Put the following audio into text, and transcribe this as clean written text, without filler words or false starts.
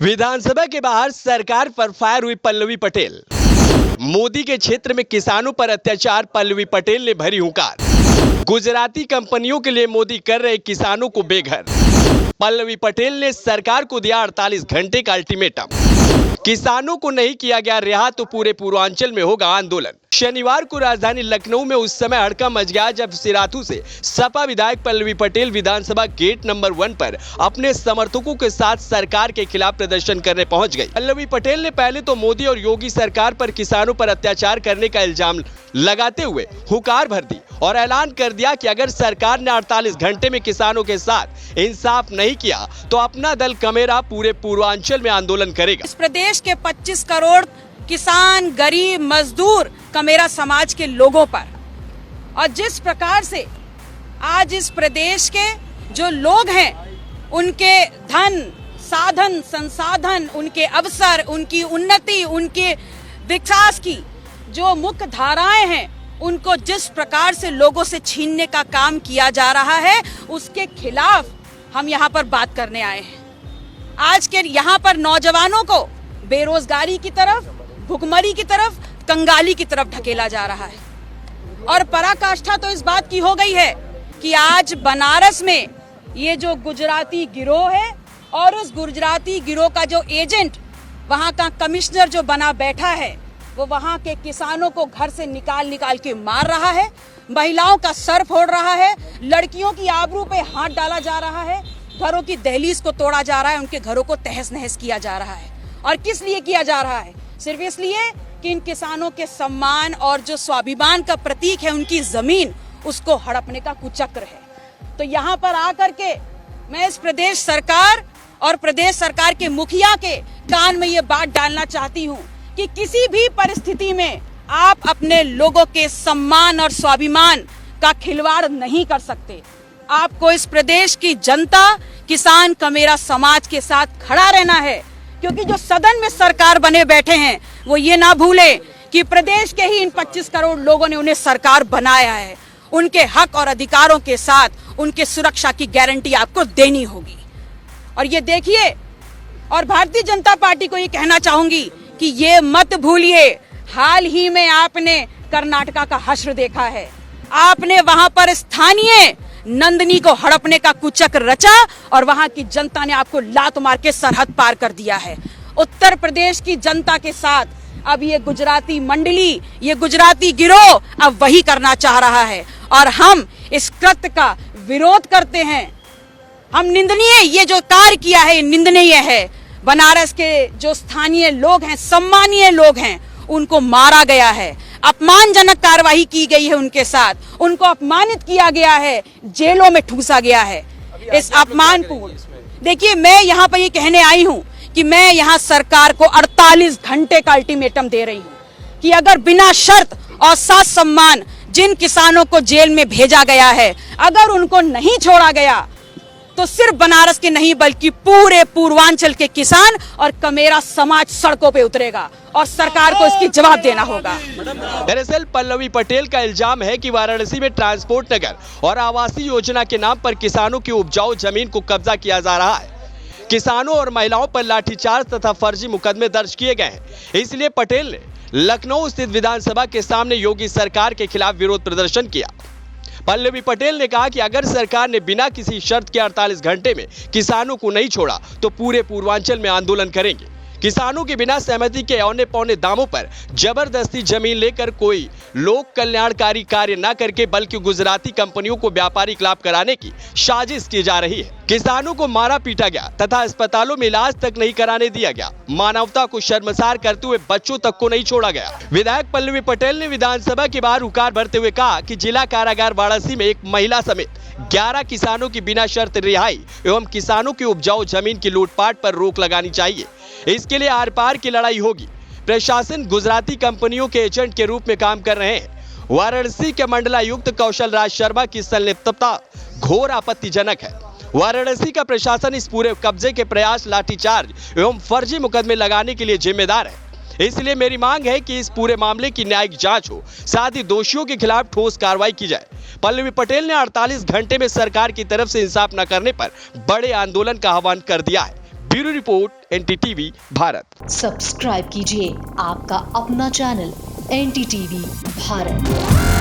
विधानसभा के बाहर सरकार पर फायर हुई पल्लवी पटेल। मोदी के क्षेत्र में किसानों पर अत्याचार, पल्लवी पटेल ने भरी हुंकार। गुजराती कंपनियों के लिए मोदी कर रहे किसानों को बेघर। पल्लवी पटेल ने सरकार को दिया 48 घंटे का अल्टीमेटम। किसानों को नहीं किया गया रिहा तो पूरे पूर्वांचल में होगा आंदोलन। शनिवार को राजधानी लखनऊ में उस समय हड़कंप मच गया जब सिराथू से सपा विधायक पल्लवी पटेल विधानसभा गेट नंबर 1 पर अपने समर्थकों के साथ सरकार के खिलाफ प्रदर्शन करने पहुंच गई। पल्लवी पटेल ने पहले तो मोदी और योगी सरकार पर किसानों पर अत्याचार करने का इल्जाम लगाते हुए हुंकार भर दी और ऐलान कर दिया कि अगर सरकार ने 48 घंटे में किसानों के साथ इंसाफ नहीं किया तो अपना दल कमेरा पूरे पूर्वांचल में आंदोलन करेगा। इस प्रदेश के 25 करोड़ किसान, गरीब, मजदूर, कमेरा समाज के लोगों पर, और जिस प्रकार से आज इस प्रदेश के जो लोग हैं उनके धन, साधन, संसाधन, उनके अवसर, उनकी उन्नति, उनके विकास की जो मुख्य धाराएं हैं उनको जिस प्रकार से लोगों से छीनने का काम किया जा रहा है उसके खिलाफ हम यहाँ पर बात करने आए हैं। आज के यहाँ पर नौजवानों को बेरोजगारी की तरफ, भुखमरी की तरफ, कंगाली की तरफ ढकेला जा रहा है। और पराकाष्ठा तो इस बात की हो गई है कि आज बनारस में ये जो गुजराती गिरोह है और उस गुजराती गिरोह का जो एजेंट, वहाँ का कमिश्नर जो बना बैठा है, वो वहाँ के किसानों को घर से निकाल के मार रहा है, महिलाओं का सर फोड़ रहा है, लड़कियों की आबरू पे हाथ डाला जा रहा है, घरों की दहलीज को तोड़ा जा रहा है, उनके घरों को तहस नहस किया जा रहा है। और किस लिए किया जा रहा है? सिर्फ इसलिए कि इन किसानों के सम्मान और जो स्वाभिमान का प्रतीक है उनकी जमीन, उसको हड़पने का कुचक्र है। तो यहाँ पर आकर के मैं इस प्रदेश सरकार और प्रदेश सरकार के मुखिया के कान में ये बात डालना चाहती हूँ कि किसी भी परिस्थिति में आप अपने लोगों के सम्मान और स्वाभिमान का खिलवाड़ नहीं कर सकते। आपको इस प्रदेश की जनता, किसान, कमेरा समाज के साथ खड़ा रहना है, क्योंकि जो सदन में सरकार बने बैठे हैं वो ये ना भूले कि प्रदेश के ही इन 25 करोड़ लोगों ने उन्हें सरकार बनाया है। उनके हक और अधिकारों के साथ उनके सुरक्षा की गारंटी आपको देनी होगी। और ये देखिए, और भारतीय जनता पार्टी को ये कहना चाहूंगी कि ये मत भूलिए, हाल ही में आपने कर्नाटका का हश्र देखा है। आपने वहां पर स्थानीय नंदनी को हड़पने का कुचक्र रचा और वहां की जनता ने आपको लात मार के सरहद पार कर दिया है। उत्तर प्रदेश की जनता के साथ अब ये गुजराती मंडली, ये गुजराती गिरोह अब वही करना चाह रहा है और हम इस कृत्य का विरोध करते हैं। हम निंदनीय, ये जो कार्य किया है निंदनीय है। बनारस के जो स्थानीय लोग हैं, सम्मानीय लोग हैं, उनको मारा गया है, अपमानजनक कार्रवाई की गई है उनके साथ, उनको अपमानित किया गया है, जेलों में ठूसा गया है। इस अपमानपूर्ण, देखिए मैं यहाँ पर ये कहने आई हूँ कि मैं यहाँ सरकार को 48 घंटे का अल्टीमेटम दे रही हूँ कि अगर बिना शर्त और साथ सम्मान जिन किसानों को जेल में भेजा गया है, अगर उनको नहीं छोड़ा गया तो सिर्फ बनारस के नहीं बल्कि पूरे पूर्वांचल के किसान और कमेरा समाज सड़कों पे उतरेगा और सरकार को इसकी जवाब देना होगा। दरअसल पल्लवी पटेल का इल्जाम है कि वाराणसी में ट्रांसपोर्ट नगर और आवासीय योजना के नाम पर किसानों की उपजाऊ जमीन को कब्जा किया जा रहा है। किसानों और महिलाओं पर लाठीचार्ज तथा फर्जी मुकदमे दर्ज किए गए हैं। इसलिए पटेल ने लखनऊ स्थित विधानसभा के सामने योगी सरकार के खिलाफ विरोध प्रदर्शन किया। पल्लवी पटेल ने कहा कि अगर सरकार ने बिना किसी शर्त के 48 घंटे में किसानों को नहीं छोड़ा तो पूरे पूर्वांचल में आंदोलन करेंगे। किसानों के बिना सहमति के औने पौने दामों पर जबरदस्ती जमीन लेकर कोई लोक कल्याणकारी कार्य न करके बल्कि गुजराती कंपनियों को व्यापारिक लाभ कराने की साजिश की जा रही है। किसानों को मारा पीटा गया तथा अस्पतालों में इलाज तक नहीं कराने दिया गया। मानवता को शर्मसार करते हुए बच्चों तक को नहीं छोड़ा गया। विधायक पल्लवी पटेल ने विधानसभा के बाहर हुंकार भरते हुए कहा कि जिला कारागार वाराणसी में एक महिला समेत 11 किसानों की बिना शर्त रिहाई एवं किसानों की उपजाऊ जमीन की लूटपाट पर रोक लगानी चाहिए। इसके लिए आर पार की लड़ाई होगी। प्रशासन गुजराती कंपनियों के एजेंट के रूप में काम कर रहे हैं। वाराणसी के मंडलायुक्त कौशल राज शर्मा की संलिप्तता घोर आपत्तिजनक है। वाराणसी का प्रशासन इस पूरे कब्जे के प्रयास, लाठीचार्ज एवं फर्जी मुकदमे लगाने के लिए जिम्मेदार है। इसलिए मेरी मांग है कि इस पूरे मामले की न्यायिक जांच हो, साथ ही दोषियों के खिलाफ ठोस कार्रवाई की जाए। पल्लवी पटेल ने 48 घंटे में सरकार की तरफ से इंसाफ न करने पर बड़े आंदोलन का आह्वान कर दिया है। Bureau report NDTV Bharat. Subscribe कीजिए आपका अपना चैनल एनडीटीवी भारत।